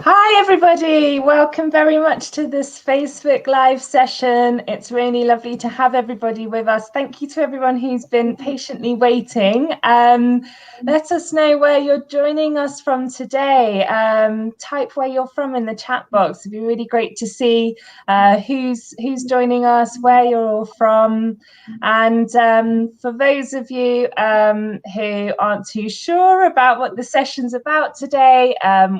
Hi everybody, welcome very much to this Facebook Live session. It's really lovely to have everybody with us. Thank you to everyone who's been patiently waiting. Let us know where you're joining us from today. Type where you're from in the chat box. It'd be really great to see who's joining us, where you're all from. And for those of you who aren't too sure about what the session's about today,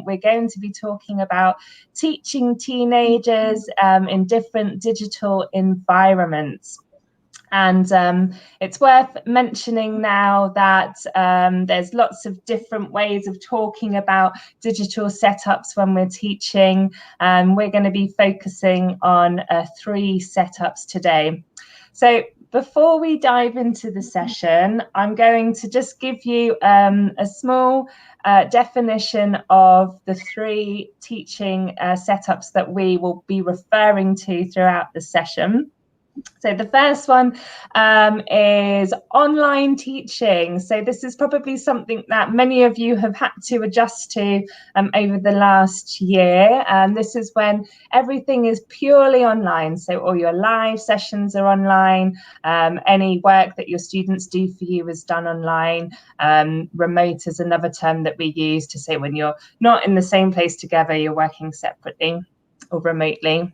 we're going to be talking about teaching teenagers in different digital environments. And it's worth mentioning now that there's lots of different ways of talking about digital setups when we're teaching. We're going to be focusing on 3 setups today. So before we dive into the session, I'm going to just give you a small definition of the 3 teaching setups that we will be referring to throughout the session. So the first one is online teaching. So this is probably something that many of you have had to adjust to over the last year. This is when everything is purely online. So all your live sessions are online. Any work that your students do for you is done online. Remote is another term that we use to say when you're not in the same place together, you're working separately or remotely.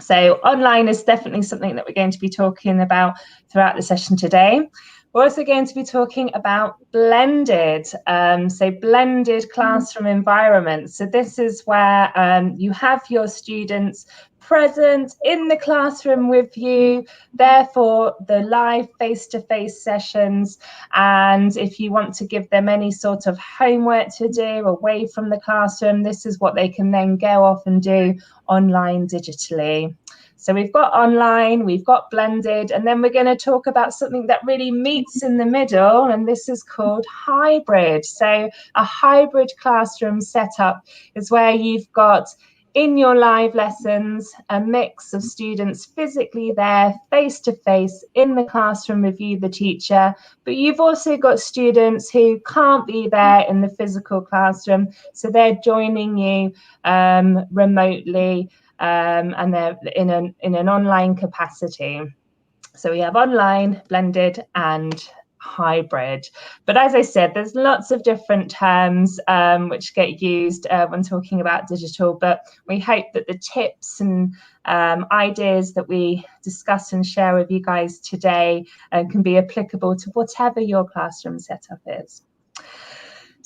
So online is definitely something that we're going to be talking about throughout the session today. We're also going to be talking about blended, so blended classroom environments. So this is where you have your students present in the classroom with you, therefore the live face-to-face sessions. And if you want to give them any sort of homework to do away from the classroom, this is what they can then go off and do online digitally. So we've got online, we've got blended, and then we're going to talk about something that really meets in the middle, and this is called hybrid. So a hybrid classroom setup is where you've got in your live lessons a mix of students physically there, face-to-face in the classroom with you, the teacher, but you've also got students who can't be there in the physical classroom, so they're joining you remotely. And they're in an online capacity. So we have online, blended, and hybrid. But as I said, there's lots of different terms which get used when talking about digital, but we hope that the tips and ideas that we discuss and share with you guys today can be applicable to whatever your classroom setup is.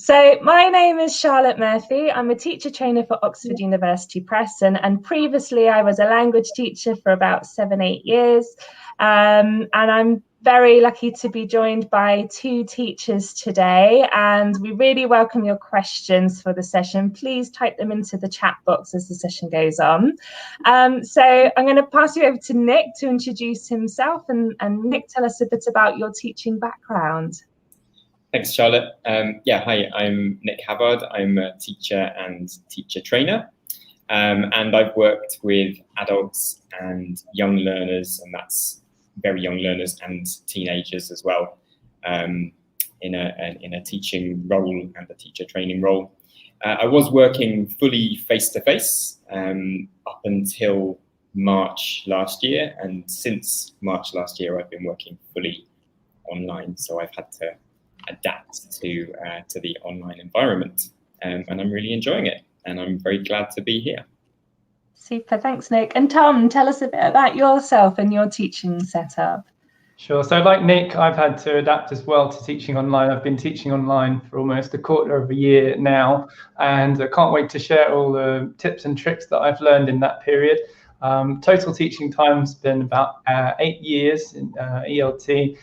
So my name is Charlotte Murphy. I'm a teacher trainer for Oxford University Press, and previously I was a language teacher for about 7-8 years. And I'm very lucky to be joined by 2 teachers today, and we really welcome your questions for the session. Please type them into the chat box as the session goes on. So I'm going to pass you over to Nick to introduce himself, and Nick, tell us a bit about your teaching background. Thanks, Charlotte. Hi, I'm Nick Havard. I'm a teacher and teacher trainer, and I've worked with adults and young learners, and that's very young learners and teenagers as well, in a teaching role and a teacher training role. I was working fully face-to-face up until March last year, and since March last year I've been working fully online, so I've had to adapt to the online environment, and I'm really enjoying it, and I'm very glad to be here. Super, thanks Nick. And Tom, tell us a bit about yourself and your teaching setup. Sure, so like Nick, I've had to adapt as well to teaching online. I've been teaching online for almost a quarter of a year now, and I can't wait to share all the tips and tricks that I've learned in that period. Total teaching time's been about 8 years in ELT,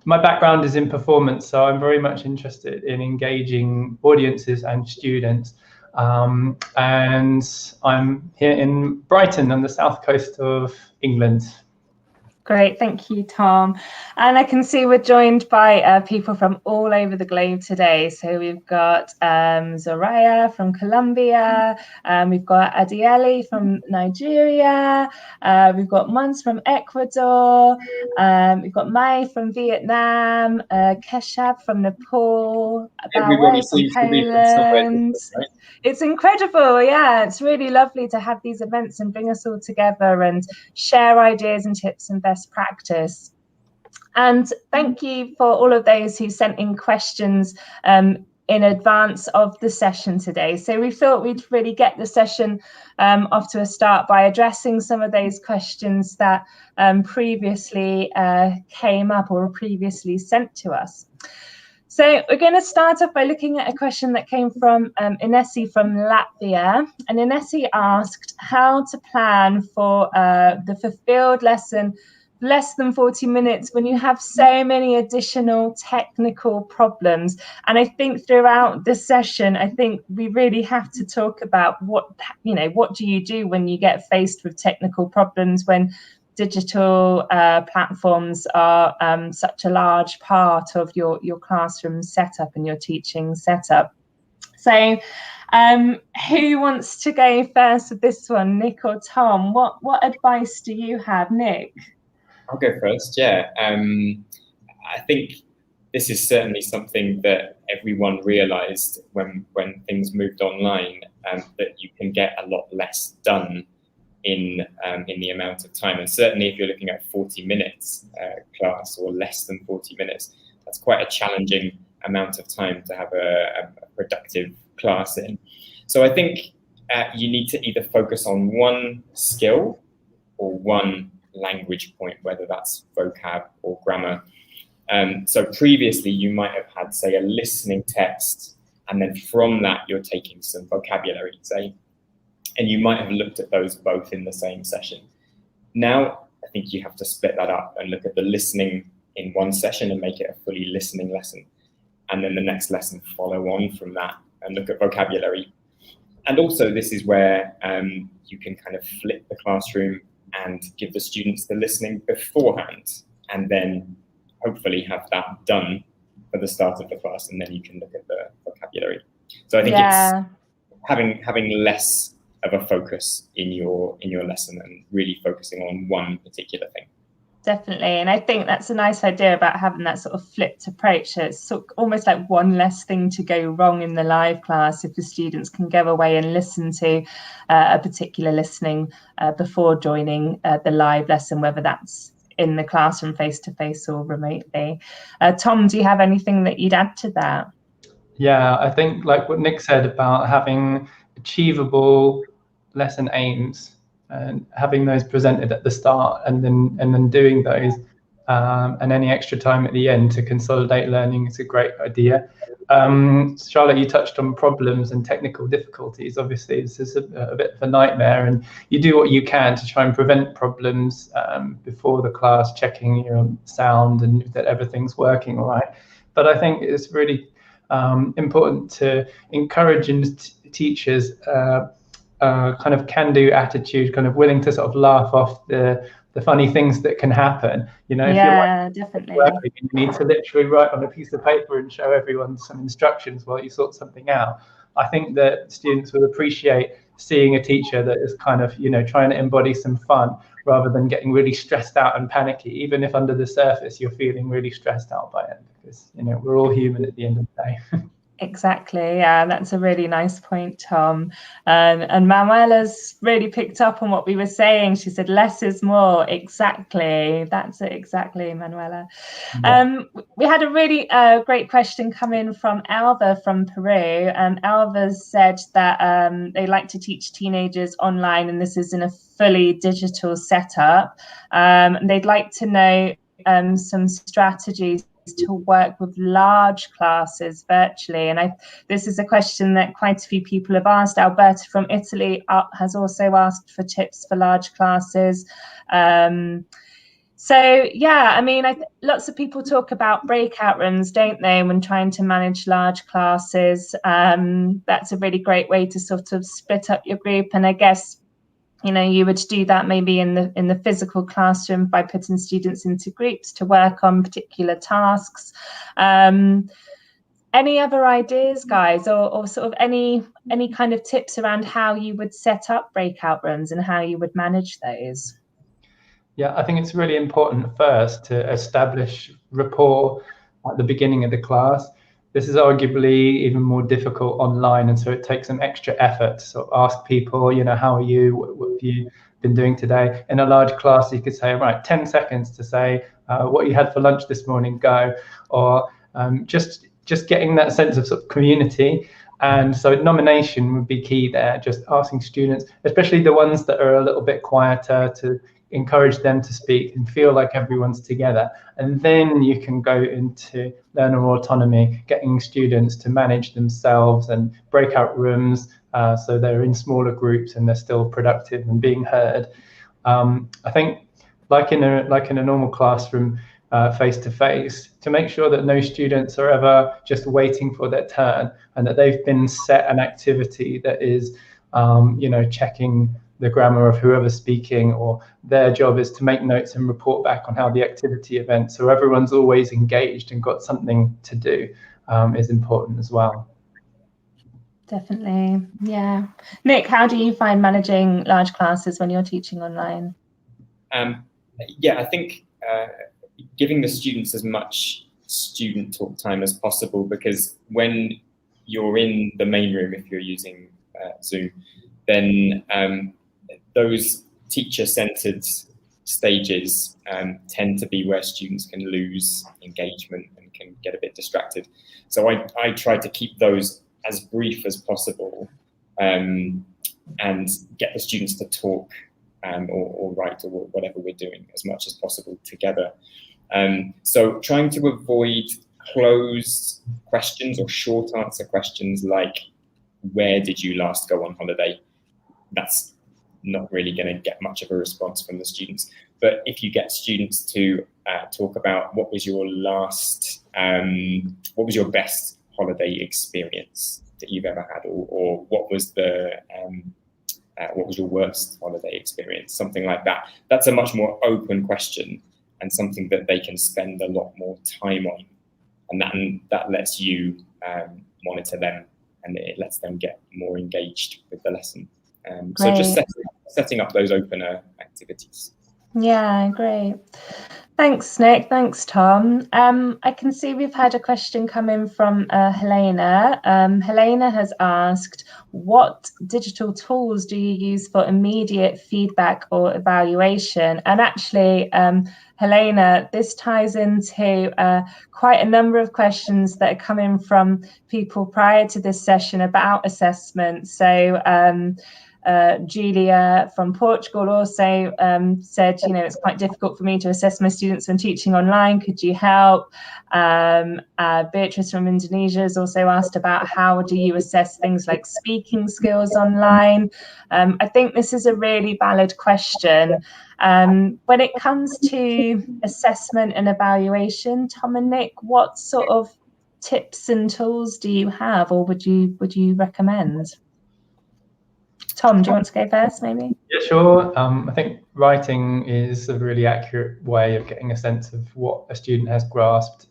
my background is in performance, so I'm very much interested in engaging audiences and students. And I'm here in Brighton on the south coast of England. Great, thank you, Tom. And I can see we're joined by people from all over the globe today. So we've got Zoraya from Colombia, we've got Adieli from Nigeria, we've got Mons from Ecuador, we've got Mai from Vietnam, Keshab from Nepal, Everybody Bao from seems to be from somewhere Poland. different, right? It's incredible. Yeah, it's really lovely to have these events and bring us all together and share ideas and tips and best practice. And thank you for all of those who sent in questions in advance of the session today. So we thought we'd really get the session off to a start by addressing some of those questions that previously came up or were previously sent to us. So we're going to start off by looking at a question that came from Inesi from Latvia. And Inesi asked how to plan for the fulfilled lesson less than 40 minutes when you have so many additional technical problems. And I think throughout the session, I think we really have to talk about what do you do when you get faced with technical problems, when digital platforms are such a large part of your classroom setup and your teaching setup. So who wants to go first with this one, Nick or Tom? What advice do you have, Nick? I'll go first. Yeah, I think this is certainly something that everyone realized when things moved online, that you can get a lot less done in the amount of time. And certainly if you're looking at 40 minutes class or less than 40 minutes, that's quite a challenging amount of time to have a productive class in. So I think you need to either focus on one skill or one language point, whether that's vocab or grammar. So previously you might have had, say, a listening test, and then from that you're taking some vocabulary, say, and you might have looked at those both in the same session. Now, I think you have to split that up and look at the listening in one session and make it a fully listening lesson. And then the next lesson follow on from that and look at vocabulary. And also this is where you can kind of flip the classroom and give the students the listening beforehand, and then hopefully have that done for the start of the class, and then you can look at the vocabulary. So I think it's having less of a focus in your lesson and really focusing on one particular thing. Definitely, and I think that's a nice idea about having that sort of flipped approach. So it's sort of almost like one less thing to go wrong in the live class if the students can go away and listen to a particular listening before joining the live lesson, whether that's in the classroom face-to-face or remotely. Tom, do you have anything that you'd add to that? Yeah, I think like what Nick said about having achievable lesson aims and having those presented at the start, and then doing those, and any extra time at the end to consolidate learning is a great idea. Charlotte, you touched on problems and technical difficulties. Obviously, this is a bit of a nightmare, and you do what you can to try and prevent problems before the class, checking your sound and that everything's working all right. But I think it's really important to encourage teachers kind of can-do attitude, kind of willing to sort of laugh off the funny things that can happen. You know, yeah, if you're definitely. working, you need to literally write on a piece of paper and show everyone some instructions while you sort something out. I think that students will appreciate seeing a teacher that is kind of, you know, trying to embody some fun rather than getting really stressed out and panicky, even if under the surface you're feeling really stressed out by it, because, you know, we're all human at the end of the day. Exactly. Yeah, that's a really nice point, Tom. And Manuela's really picked up on what we were saying. She said, less is more. Exactly. That's it. Exactly, Manuela. Yeah. We had a really great question come in from Alva from Peru. And Alva said that they like to teach teenagers online, and this is in a fully digital setup. They'd like to know some strategies to work with large classes virtually, and this is a question that quite a few people have asked. Alberta from Italy has also asked for tips for large classes. So yeah, I mean, lots of people talk about breakout rooms, don't they, when trying to manage large classes. That's a really great way to sort of split up your group, and I guess You would do that maybe in the physical classroom by putting students into groups to work on particular tasks. Any other ideas, guys, or sort of any kind of tips around how you would set up breakout rooms and how you would manage those? Yeah, I think it's really important first to establish rapport at the beginning of the class. This is arguably even more difficult online, and so it takes some extra effort to sort of ask people, how are you? What have you been doing today? In a large class, you could say, right, 10 seconds to say what you had for lunch this morning, go. Or just getting that sense of sort of community. And so nomination would be key there, just asking students, especially the ones that are a little bit quieter, to encourage them to speak and feel like everyone's together. And then you can go into learner autonomy, getting students to manage themselves and breakout rooms, so they're in smaller groups and they're still productive and being heard. I think like in a normal classroom, face-to-face, to make sure that no students are ever just waiting for their turn, and that they've been set an activity that is checking the grammar of whoever's speaking, or their job is to make notes and report back on how the activity event, so everyone's always engaged and got something to do, is important as well. Definitely, yeah. Nick, how do you find managing large classes when you're teaching online? Yeah, I think giving the students as much student talk time as possible, because when you're in the main room, if you're using Zoom, then those teacher-centered stages tend to be where students can lose engagement and can get a bit distracted. So I try to keep those as brief as possible, and get the students to talk or write or whatever we're doing as much as possible together. So trying to avoid closed questions or short answer questions like, where did you last go on holiday? That's not really going to get much of a response from the students. But if you get students to talk about what was your best holiday experience that you've ever had, or what was your worst holiday experience, something like that. That's a much more open question and something that they can spend a lot more time on. And that lets you monitor them, and it lets them get more engaged with the lesson. So just setting up those opener activities. Yeah, great. Thanks, Nick. Thanks, Tom. I can see we've had a question come in from Helena. Helena has asked, what digital tools do you use for immediate feedback or evaluation? And actually, Helena, this ties into quite a number of questions that are coming from people prior to this session about assessment. So Julia from Portugal also said, it's quite difficult for me to assess my students when teaching online. Could you help? Beatrice from Indonesia has also asked about how do you assess things like speaking skills online? I think this is a really valid question. When it comes to assessment and evaluation, Tom and Nick, what sort of tips and tools do you have, or would you recommend? Tom, do you want to go first, maybe? Yeah, sure. I think writing is a really accurate way of getting a sense of what a student has grasped,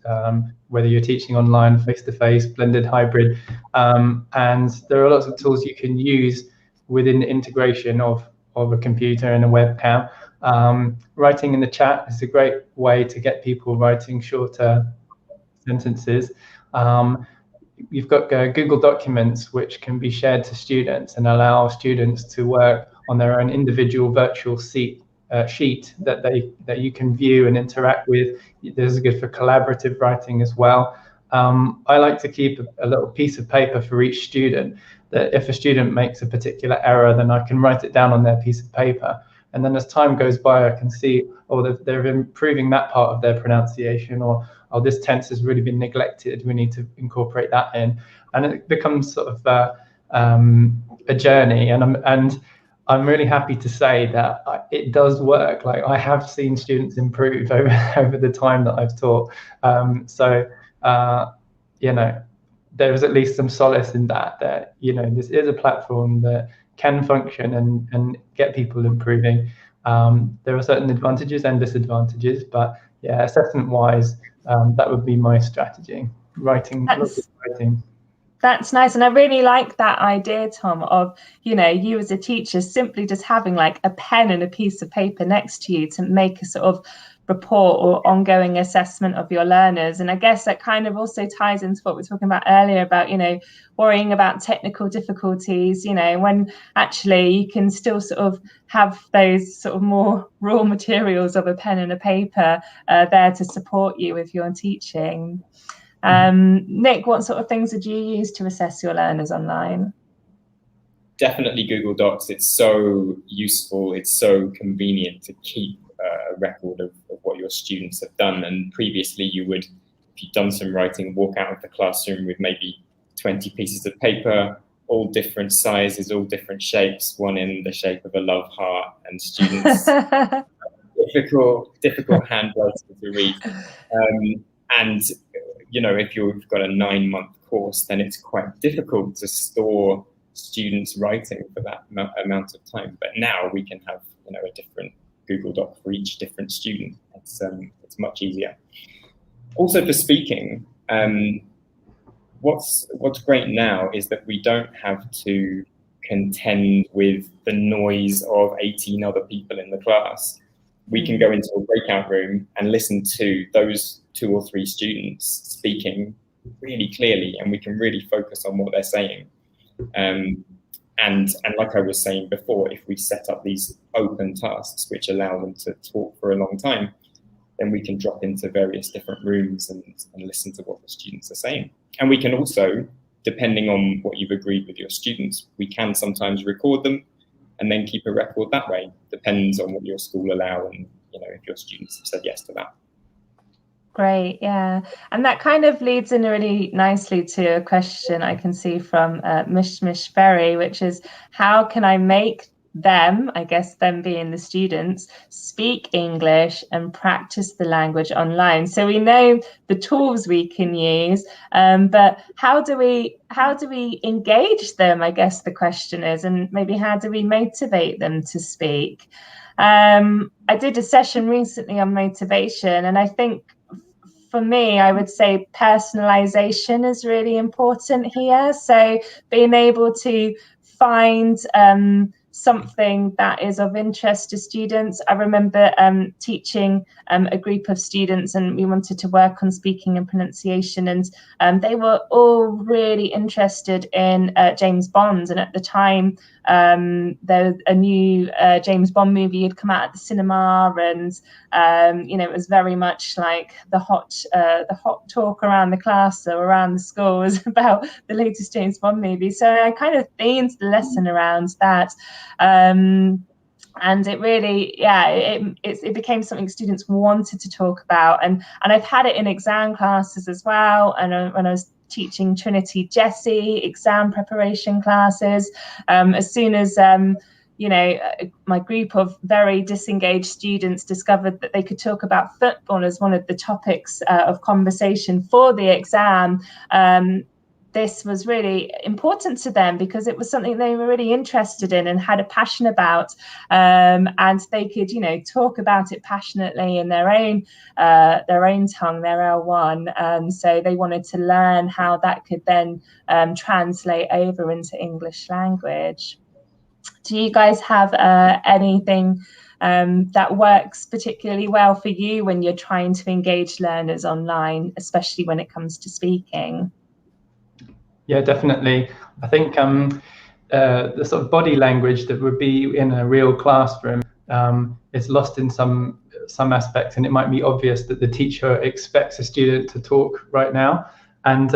whether you're teaching online, face-to-face, blended, hybrid. And there are lots of tools you can use within the integration of a computer and a webcam. Writing in the chat is a great way to get people writing shorter sentences. You've got Google Documents, which can be shared to students and allow students to work on their own individual virtual sheet that you can view and interact with. This is good for collaborative writing as well. I like to keep a little piece of paper for each student, that if a student makes a particular error, then I can write it down on their piece of paper. And then as time goes by, I can see, they're improving that part of their pronunciation, or this tense has really been neglected, we need to incorporate that in. And it becomes sort of a journey. And I'm really happy to say that it does work. Like, I have seen students improve over the time that I've taught. There is at least some solace in that this is a platform that can function and get people improving. There are certain advantages and disadvantages, but yeah, assessment-wise, that would be my strategy. Writing. That's nice. And I really like that idea, Tom, of, you know, you as a teacher simply just having like a pen and a piece of paper next to you to make a sort of report or ongoing assessment of your learners. And I guess that kind of also ties into what we were talking about earlier about, you know, worrying about technical difficulties, you know, when actually you can still sort of have those sort of more raw materials of a pen and a paper there to support you with your teaching. Nick, what sort of things did you use to assess your learners online? Definitely Google Docs. It's so useful. It's so convenient to keep a record of what your students have done. And previously you would, if you'd done some writing, walk out of the classroom with maybe 20 pieces of paper, all different sizes, all different shapes, one in the shape of a love heart, and students difficult handwriting to read. And you know, if you've got a 9-month course, then it's quite difficult to store students writing for that amount of time. But now we can have, you know, a different Google Doc for each different student. It's much easier. Also for speaking, what's great now is that we don't have to contend with the noise of 18 other people in the class. We can go into a breakout room and listen to those 2 or 3 students speaking really clearly, and we can really focus on what they're saying. And like I was saying before, if we set up these open tasks which allow them to talk for a long time, then we can drop into various different rooms and listen to what the students are saying. And we can also, depending on what you've agreed with your students, we can sometimes record them and then keep a record that way. Depends on what your school allow, and you know, if your students have said yes to that. Great, yeah. And that kind of leads in really nicely to a question I can see from Mish Ferry, which is, how can I make them, I guess them being the students, speak English and practice the language online? So we know the tools we can use, but how do we engage them, I guess the question is, and maybe how do we motivate them to speak? I did a session recently on motivation, and I think for me, I would say personalization is really important here. So being able to find something that is of interest to students. I remember teaching a group of students, and we wanted to work on speaking and pronunciation, and they were all really interested in James Bond. And at the time, there was a new James Bond movie had come out at the cinema, and you know, it was very much like the hot talk around the class or around the school was about the latest James Bond movie. So I kind of themed the lesson around that. And it really, yeah, it became something students wanted to talk about, and I've had it in exam classes as well. And when I was teaching Trinity Jessie exam preparation classes, as soon as you know, my group of very disengaged students discovered that they could talk about football as one of the topics of conversation for the exam, this was really important to them because it was something they were really interested in and had a passion about, and they could, you know, talk about it passionately in their own tongue, their L1. So they wanted to learn how that could then translate over into English language. Do you guys have anything that works particularly well for you when you're trying to engage learners online, especially when it comes to speaking? Yeah, definitely. I think the sort of body language that would be in a real classroom is lost in some aspects, and it might be obvious that the teacher expects a student to talk right now. And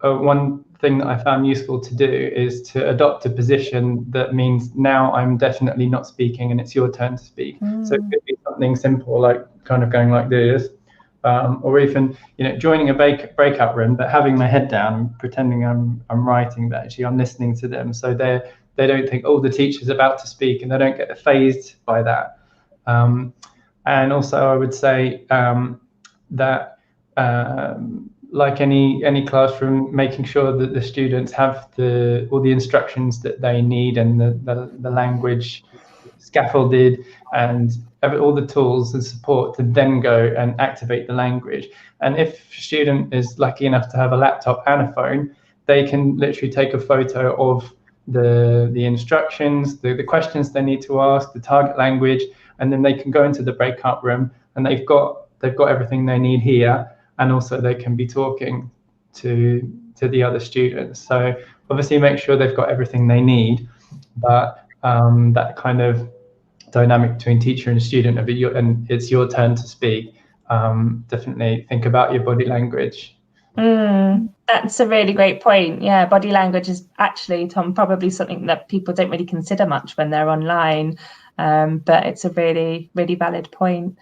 one thing that I found useful to do is to adopt a position that means now I'm definitely not speaking and it's your turn to speak. So it could be something simple like kind of going like this. Or even, you know, joining a breakout room, but having my head down and pretending I'm writing, but actually I'm listening to them, so they don't think, oh, the teacher's about to speak, and they don't get fazed by that. And also I would say that like any classroom, making sure that the students have all the instructions that they need, and the language scaffolded, and all the tools and support to then go and activate the language. And if a student is lucky enough to have a laptop and a phone, they can literally take a photo of the instructions, the questions they need to ask, the target language, and then they can go into the breakout room, and they've got everything they need here, and also they can be talking to the other students. So obviously make sure they've got everything they need, but that kind of dynamic between teacher and student, and it's your turn to speak. Definitely think about your body language. That's a really great point. Yeah, body language is actually, Tom, probably something that people don't really consider much when they're online, but it's a really, really valid point.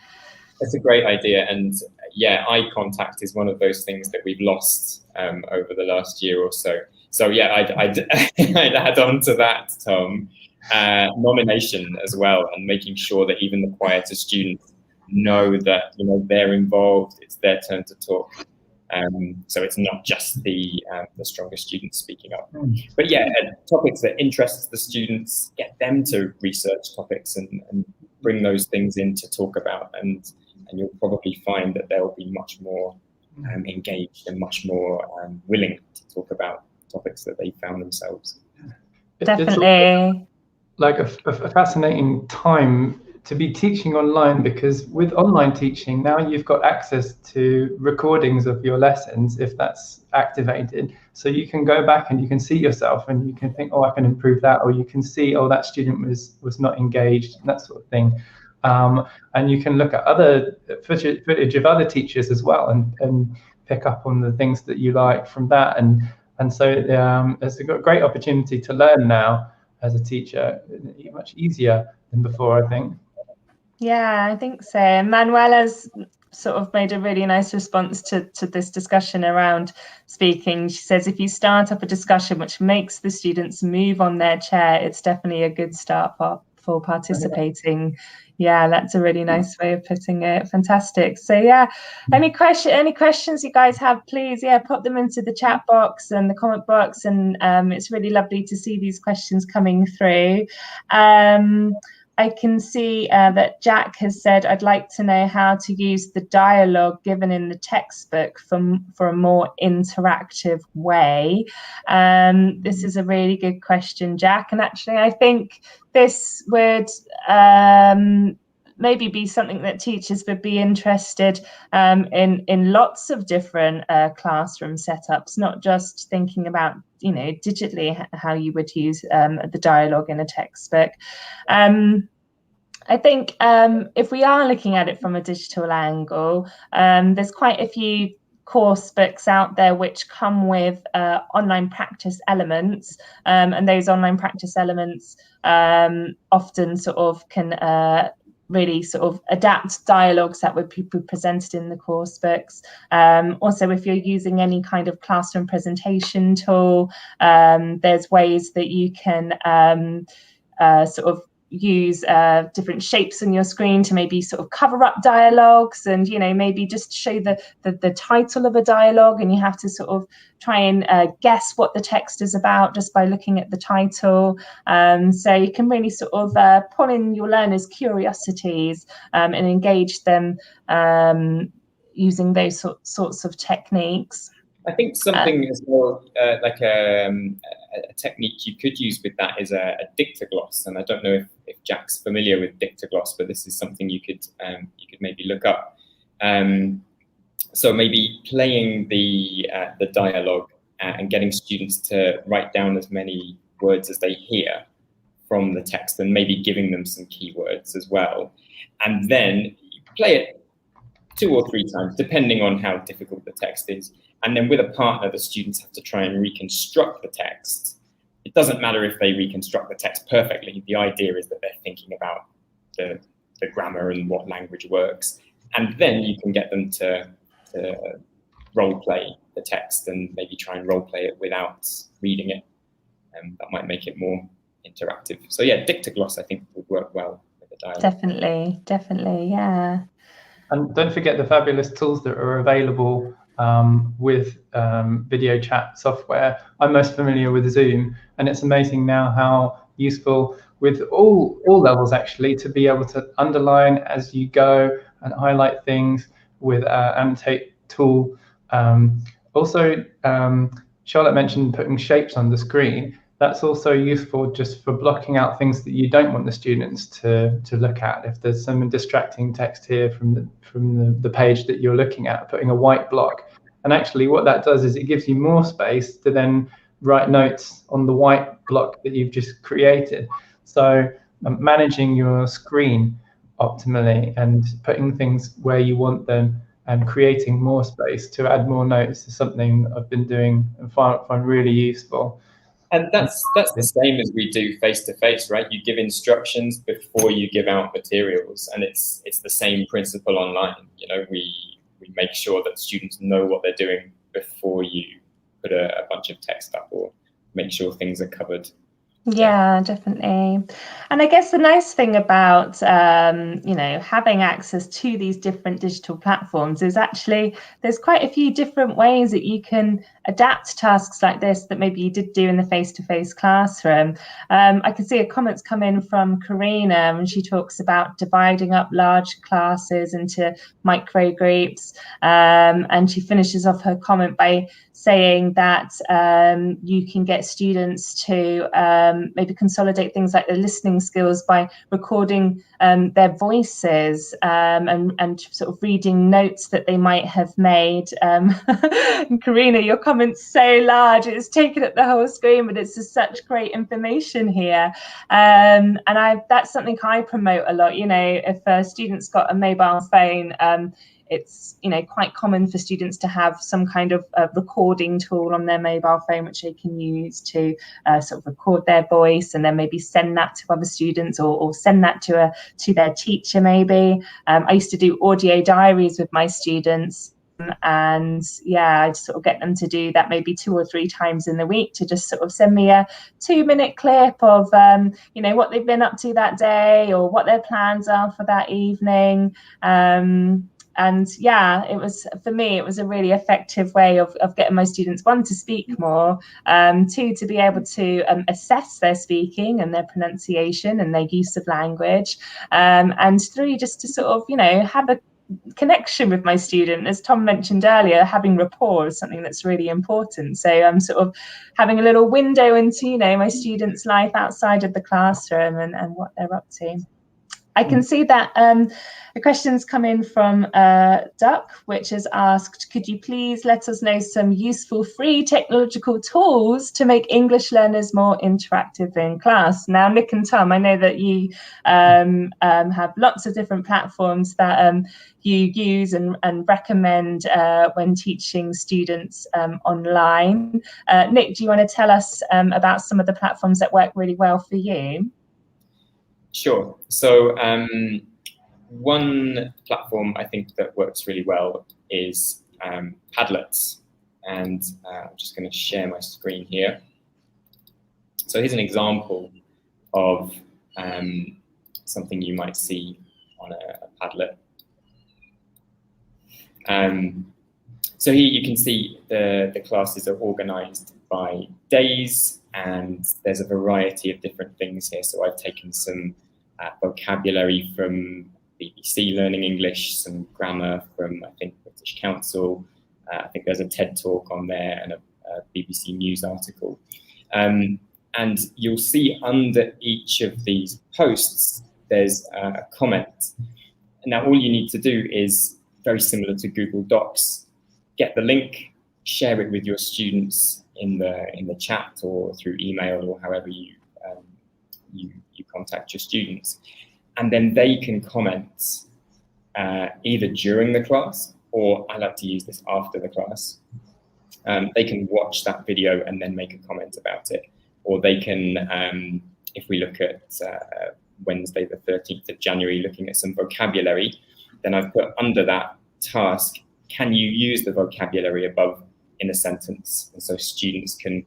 It's a great idea, and yeah, eye contact is one of those things that we've lost over the last year or so. So yeah, I'd add on to that, Tom, nomination as well, and making sure that even the quieter students know that they're involved. It's their turn to talk. So it's not just the stronger students speaking up. But yeah, topics that interest the students, get them to research topics and bring those things in to talk about, and you'll probably find that they'll be much more engaged and much more willing to talk about topics that they found themselves. Definitely. Like a fascinating time to be teaching online, because with online teaching now you've got access to recordings of your lessons if that's activated, so you can go back and you can see yourself and you can think, oh, I can improve that, or you can see, oh, that student was not engaged, and that sort of thing. And you can look at other footage of other teachers as well, and pick up on the things that you like from that, and so it's a great opportunity to learn now as a teacher, much easier than before, I think. Yeah, I think so. Manuela's sort of made a really nice response to this discussion around speaking. She says, if you start up a discussion which makes the students move on their chair, it's definitely a good start for participating. Yeah, that's a really nice way of putting it. Fantastic. So yeah, any questions you guys have, please, pop them into the chat box and the comment box, and it's really lovely to see these questions coming through. I can see that Jack has said, I'd like to know how to use the dialogue given in the textbook for a more interactive way. This is a really good question, Jack. And actually, I think this would maybe be something that teachers would be interested in lots of different classroom setups, not just thinking about, digitally how you would use the dialogue in a textbook. I think if we are looking at it from a digital angle, there's quite a few course books out there which come with online practice elements, and those online practice elements often sort of can really sort of adapt dialogues that would be presented in the course books. Also, if you're using any kind of classroom presentation tool, there's ways that you can sort of use different shapes on your screen to maybe sort of cover up dialogues, and maybe just show the title of a dialogue, and you have to sort of try and guess what the text is about just by looking at the title. So you can really sort of pull in your learners' curiosities and engage them using those sorts of techniques. I think something as well, like a technique you could use with that is a dictogloss, and I don't know if Jack's familiar with dictogloss, but this is something you could maybe look up. So maybe playing the dialogue and getting students to write down as many words as they hear from the text, and maybe giving them some keywords as well, and then play it 2 or 3 times, depending on how difficult the text is. And then with a partner, the students have to try and reconstruct the text. It doesn't matter if they reconstruct the text perfectly. The idea is that they're thinking about the grammar and what language works. And then you can get them to role play the text and maybe try and role play it without reading it. That might make it more interactive. So yeah, dictogloss, I think, would work well with the dialogue. Definitely, yeah. And don't forget the fabulous tools that are available with video chat software. I'm most familiar with Zoom, and it's amazing now how useful with all levels actually to be able to underline as you go and highlight things with annotate tool. Also, Charlotte mentioned putting shapes on the screen. That's also useful just for blocking out things that you don't want the students to look at. If there's some distracting text here from the page that you're looking at, putting a white block. And actually what that does is it gives you more space to then write notes on the white block that you've just created. So managing your screen optimally and putting things where you want them and creating more space to add more notes is something I've been doing and find really useful. And that's the same as we do face-to-face, right? You give instructions before you give out materials, and it's the same principle online. You know, we make sure that students know what they're doing before you put a bunch of text up or make sure things are covered. Yeah, definitely. And I guess the nice thing about, having access to these different digital platforms is actually there's quite a few different ways that you can adapt tasks like this that maybe you did do in the face-to-face classroom. I can see a comments come in from Karina, and she talks about dividing up large classes into micro groups. And she finishes off her comment by saying that you can get students to maybe consolidate things like their listening skills by recording their voices and sort of reading notes that they might have made. Karina, your comment's so large, it's taken up the whole screen, but it's just such great information here. And that's something I promote a lot. You know, if a student's got a mobile phone, it's quite common for students to have some kind of recording tool on their mobile phone which they can use to sort of record their voice and then maybe send that to other students or send that to their teacher maybe. I used to do audio diaries with my students, and I'd sort of get them to do that maybe 2 or 3 times in the week, to just sort of send me a 2-minute clip of what they've been up to that day or what their plans are for that evening. And it was, for me, it was a really effective way of getting my students, 1, to speak more, 2, to be able to assess their speaking and their pronunciation and their use of language, and 3, just to sort of, have a connection with my student. As Tom mentioned earlier, having rapport is something that's really important. So I'm sort of having a little window into, my students' life outside of the classroom and what they're up to. I can see that a question's come in from Duck, which has asked, could you please let us know some useful free technological tools to make English learners more interactive in class? Now, Nick and Tom, I know that you have lots of different platforms that you use and recommend when teaching students online. Nick, do you want to tell us about some of the platforms that work really well for you? Sure. So one platform I think that works really well is Padlet. And I'm just going to share my screen here. So here's an example of something you might see on a Padlet. So here you can see the classes are organized by days, and there's a variety of different things here. So I've taken some vocabulary from BBC Learning English, some grammar from, I think, British Council. I think there's a TED Talk on there and a BBC News article. And you'll see under each of these posts, there's a comment. Now, all you need to do is, very similar to Google Docs, get the link, share it with your students in the chat or through email or however you contact your students, and then they can comment either during the class, or I like to use this after the class. They can watch that video and then make a comment about it, or they can, if we look at Wednesday the 13th of January, looking at some vocabulary, then I've put under that task, can you use the vocabulary above in a sentence? And so students can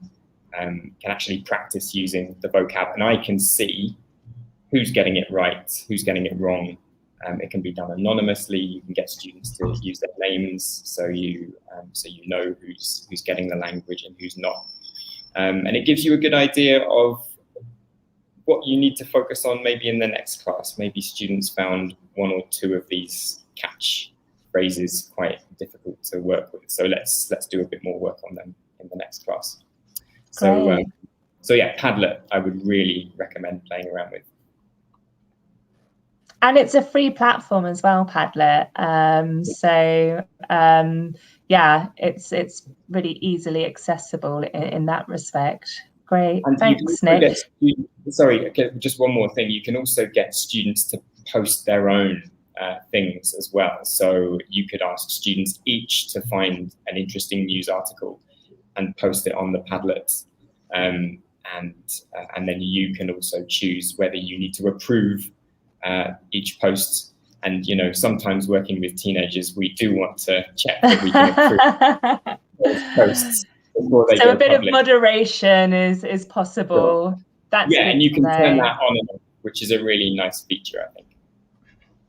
actually practice using the vocab, and I can see who's getting it right, who's getting it wrong, It can be done anonymously. You can get students to use their names, so you know who's getting the language and who's not. And it gives you a good idea of what you need to focus on maybe in the next class. Maybe students found one or two of these catch phrases quite difficult to work with. So let's do a bit more work on them in the next class. So yeah, Padlet, I would really recommend playing around with. And it's a free platform as well, Padlet. Yeah, it's really easily accessible in that respect. Great, and thanks, Nick. Sorry, just one more thing. You can also get students to post their own things as well. So you could ask students each to find an interesting news article and post it on the Padlet. And then you can also choose whether you need to approve each post. And sometimes working with teenagers, we do want to check that we can approve those posts before they go a bit public. of moderation is possible. Sure. That's and you can turn that on and off, which is a really nice feature, I think.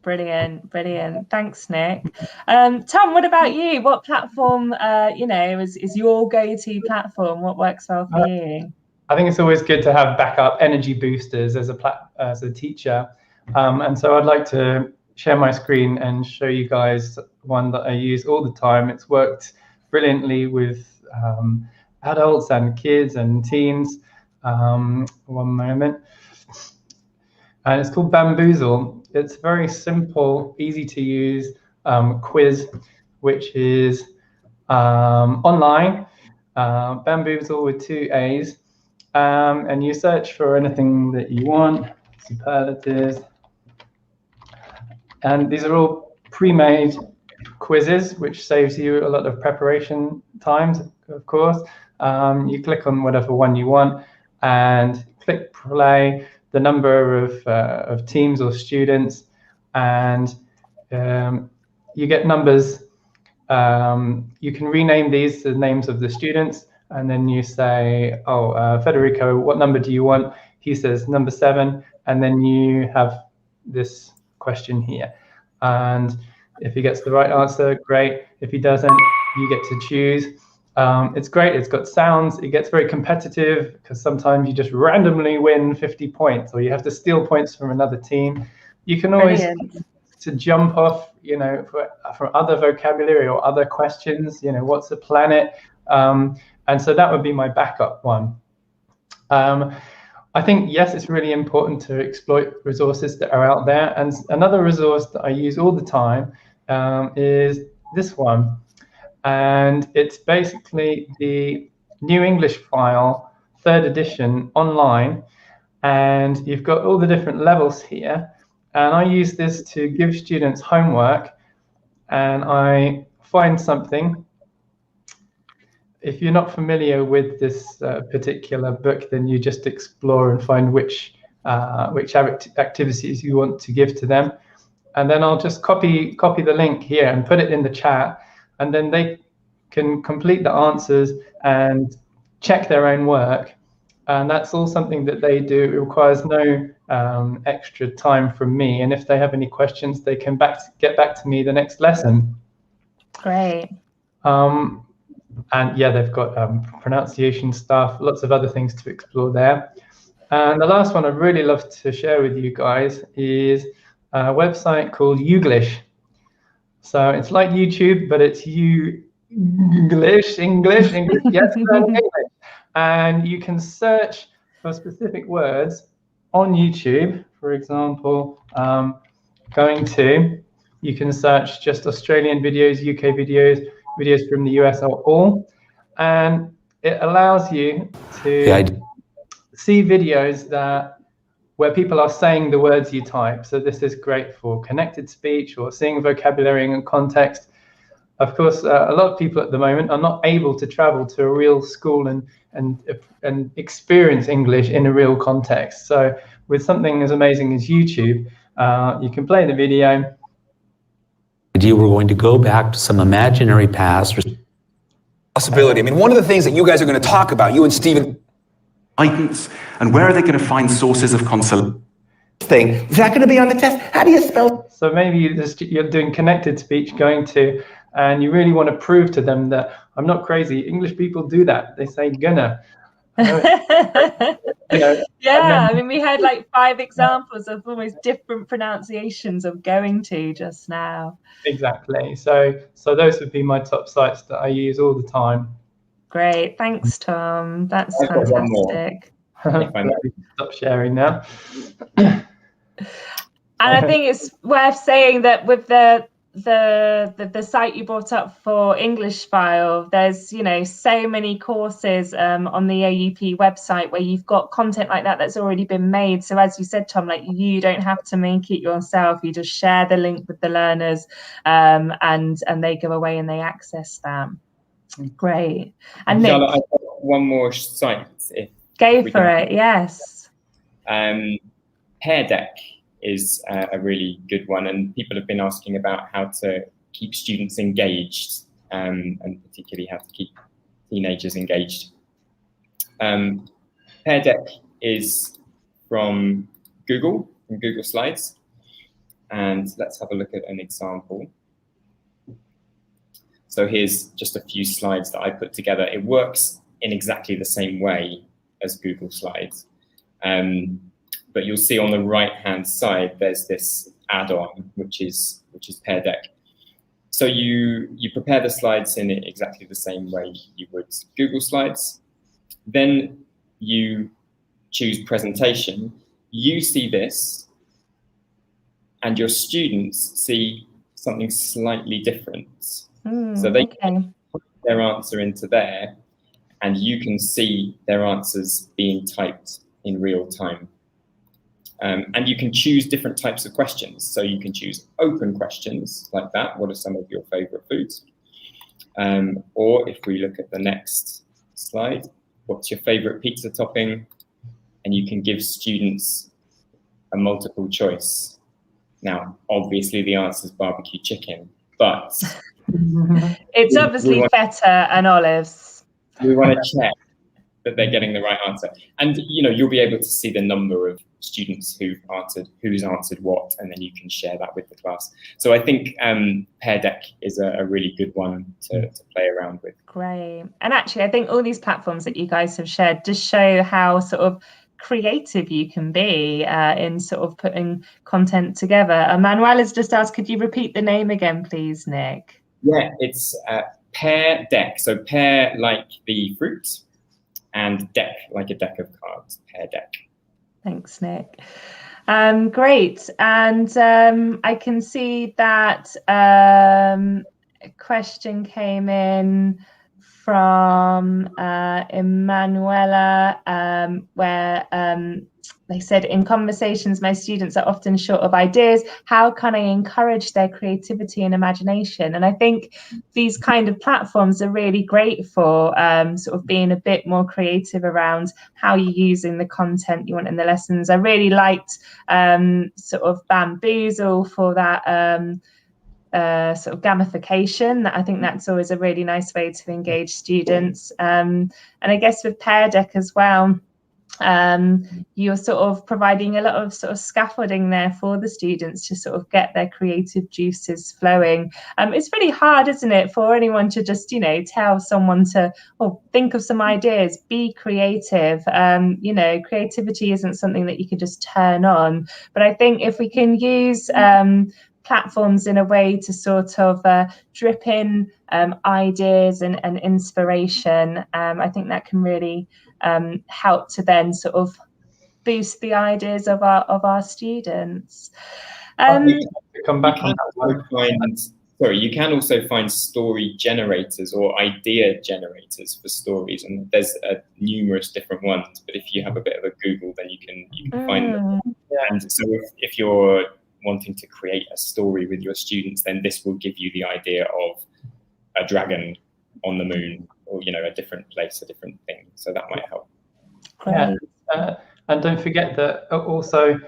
Brilliant. Thanks, Nick. Tom, what about you? What platform, is your go-to platform? What works well for you? I think it's always good to have backup energy boosters as a teacher. And so I'd like to share my screen and show you guys one that I use all the time. It's worked brilliantly with adults and kids and teens. One moment. And it's called Bamboozle. It's a very simple, easy to use quiz, which is online, Bamboozle with 2 A's. And you search for anything that you want, superlatives. And these are all pre-made quizzes, which saves you a lot of preparation times, of course. You click on whatever one you want and click play, the number of teams or students, and you get numbers. You can rename these the names of the students, and then you say, Federico, what number do you want? He says number 7, and then you have this question here. And if he gets the right answer, great. If he doesn't, you get to choose. It's great. It's got sounds. It gets very competitive because sometimes you just randomly win 50 points, or you have to steal points from another team. You can always to jump off, for other vocabulary or other questions. What's a planet? And so that would be my backup one. I think, yes, it's really important to exploit resources that are out there. And another resource that I use all the time is this one. And it's basically the New English File, 3rd edition online. And you've got all the different levels here. And I use this to give students homework. And I find something. If you're not familiar with this particular book, then you just explore and find which activities you want to give to them. And then I'll just copy the link here and put it in the chat. And then they can complete the answers and check their own work. And that's all something that they do. It requires no extra time from me. And if they have any questions, they can get back to me the next lesson. Great. And yeah, they've got pronunciation stuff, lots of other things to explore there. And the last one I'd really love to share with you guys is a website called Youglish. So it's like YouTube, but it's English, yes, English. And you can search for specific words on YouTube. For example, you can search just Australian videos, UK videos, videos from the US or all, and it allows you to see videos where people are saying the words you type. So this is great for connected speech or seeing vocabulary and context. Of course, a lot of people at the moment are not able to travel to a real school and experience English in a real context. So with something as amazing as YouTube, you can play the video. We're going to go back to some imaginary past. Possibility. I mean, one of the things that you guys are going to talk about, you and Stephen, guidance, and where are they going to find sources of consolation? thing. Is that going to be on the test? How do you spell? So maybe you're doing connected speech, going to, and you really want to prove to them that I'm not crazy. English people do that. They say gonna. Yeah, I mean, we had like 5 examples of almost different pronunciations of going to just now. Exactly. So those would be my top sites that I use all the time. Great, thanks, Tom. That's I've got one more. fantastic. Stop sharing now. And I think it's worth saying that with the site you brought up for English File, there's so many courses on the AUP website where you've got content like that that's already been made. So as you said, Tom, like you don't have to make it yourself. You just share the link with the learners, and they go away and they access that. Great. And Nick, Charlotte, I've got one more site. Go for it. Yes. Pear Deck is a really good one, and people have been asking about how to keep students engaged, and particularly how to keep teenagers engaged. Pear Deck is from Google Slides, and let's have a look at an example. So here's just a few slides that I put together. It works in exactly the same way as Google Slides. But you'll see on the right-hand side, there's this add-on, which is Pear Deck. So you prepare the slides in exactly the same way you would Google Slides. Then you choose presentation. You see this, and your students see something slightly different. So they can put their answer into there, and you can see their answers being typed in real time. And you can choose different types of questions. So you can choose open questions like that. What are some of your favorite foods? Or if we look at the next slide, what's your favorite pizza topping? And you can give students a multiple choice. Now, obviously the answer is barbecue chicken, but it's obviously feta and olives. We want to check that they're getting the right answer. And you'll be able to see the number of students who's answered what, and then you can share that with the class. So I think Pear Deck is a really good one to play around with. Great. And actually, I think all these platforms that you guys have shared just show how sort of creative you can be in sort of putting content together. Manuel has just asked, could you repeat the name again, please, Nick? Yeah, it's Pear Deck. So pear like the fruit, and deck like a deck of cards. Pear Deck. Thanks, Nick. Great. And I can see that a question came in from Emanuela, where they said, in conversations, my students are often short of ideas. How can I encourage their creativity and imagination? And I think these kind of platforms are really great for sort of being a bit more creative around how you're using the content you want in the lessons. I really liked sort of Bamboozle for that sort of gamification. I think that's always a really nice way to engage students. And I guess with Pear Deck as well, you're sort of providing a lot of sort of scaffolding there for the students to sort of get their creative juices flowing. It's really hard, isn't it, for anyone to just, tell someone to, think of some ideas, be creative. Creativity isn't something that you can just turn on. But I think if we can use platforms in a way to sort of drip in ideas and inspiration, I think that can really help to then sort of boost the ideas of our students. Come back on that one. You can also find story generators or idea generators for stories, and there's numerous different ones. But if you have a bit of a Google, then you can find them. And so if you're wanting to create a story with your students, then this will give you the idea of a dragon on the moon, or a different place, a different thing. So that might help. Yeah, and don't forget that also,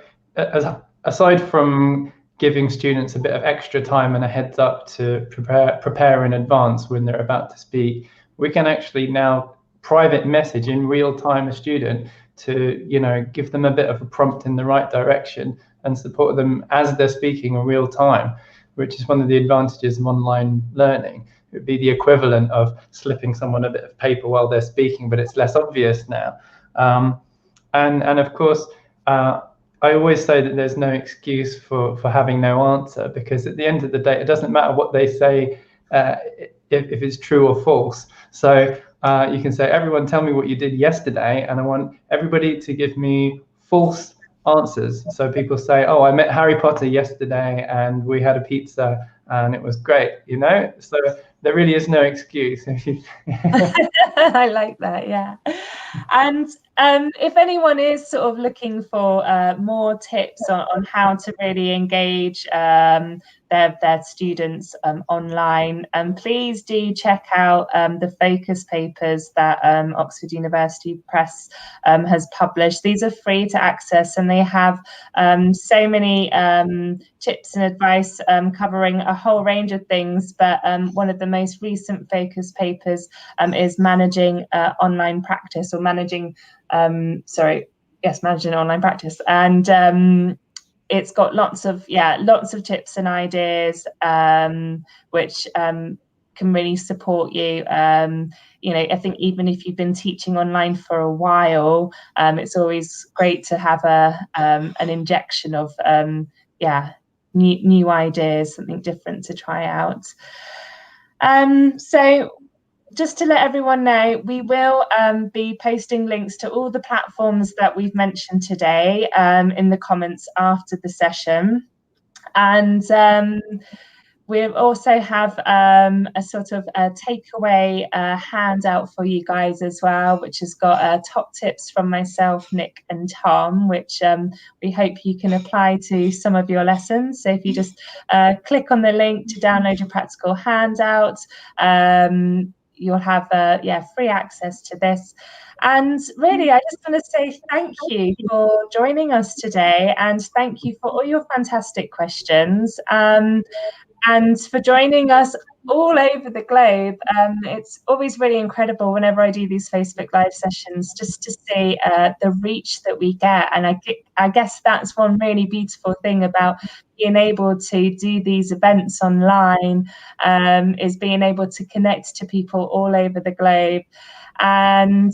aside from giving students a bit of extra time and a heads up to prepare in advance when they're about to speak, we can actually now private message in real time a student to, you know, give them a bit of a prompt in the right direction and support them as they're speaking in real time, which is one of the advantages of online learning. It would be the equivalent of slipping someone a bit of paper while they're speaking, but it's less obvious now. And of course, I always say that there's no excuse for having no answer, because at the end of the day, it doesn't matter what they say if it's true or false. So you can say, everyone tell me what you did yesterday, and I want everybody to give me false answers. So people say, oh, I met Harry Potter yesterday and we had a pizza and it was great, you know? So there really is no excuse. I like that, yeah. And if anyone is sort of looking for more tips on how to really engage their students online, please do check out the focus papers that Oxford University Press has published. These are free to access, and they have so many tips and advice covering a whole range of things, but one of the most recent focus papers is managing online practice, or managing online practice, and it's got lots of tips and ideas which can really support you. You know, I think even if you've been teaching online for a while, it's always great to have an injection of new ideas, something different to try out. So just to let everyone know, we will be posting links to all the platforms that we've mentioned today in the comments after the session. And we also have a sort of a takeaway handout for you guys as well, which has got top tips from myself, Nick and Tom, which we hope you can apply to some of your lessons. So if you just click on the link to download your practical handout, you'll have free access to this. And really, I just want to say thank you for joining us today, and thank you for all your fantastic questions, and for joining us all over the globe. It's always really incredible whenever I do these Facebook Live sessions, just to see the reach that we get. And I guess that's one really beautiful thing about being able to do these events online, is being able to connect to people all over the globe. And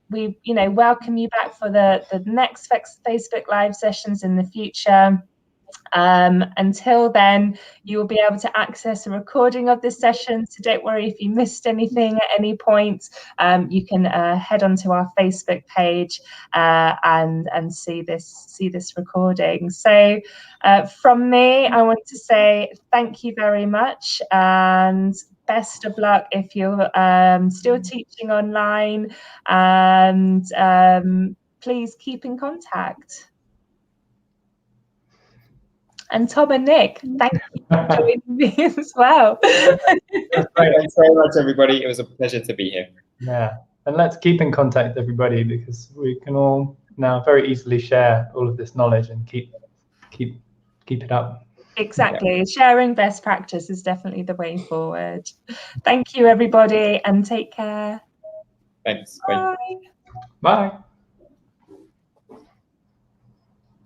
we, welcome you back for the next Facebook Live sessions in the future. Until then, you will be able to access a recording of this session, so don't worry if you missed anything at any point. You can head onto our Facebook page and see this recording. So from me, I want to say thank you very much, and best of luck if you're still teaching online, and please keep in contact. And Tom and Nick, thank you for joining me as well. Thanks very much, everybody. It was a pleasure to be here. Yeah, and let's keep in contact, everybody, because we can all now very easily share all of this knowledge and keep it up. Exactly. Yeah. Sharing best practice is definitely the way forward. Thank you, everybody, and take care. Thanks. Bye. Bye.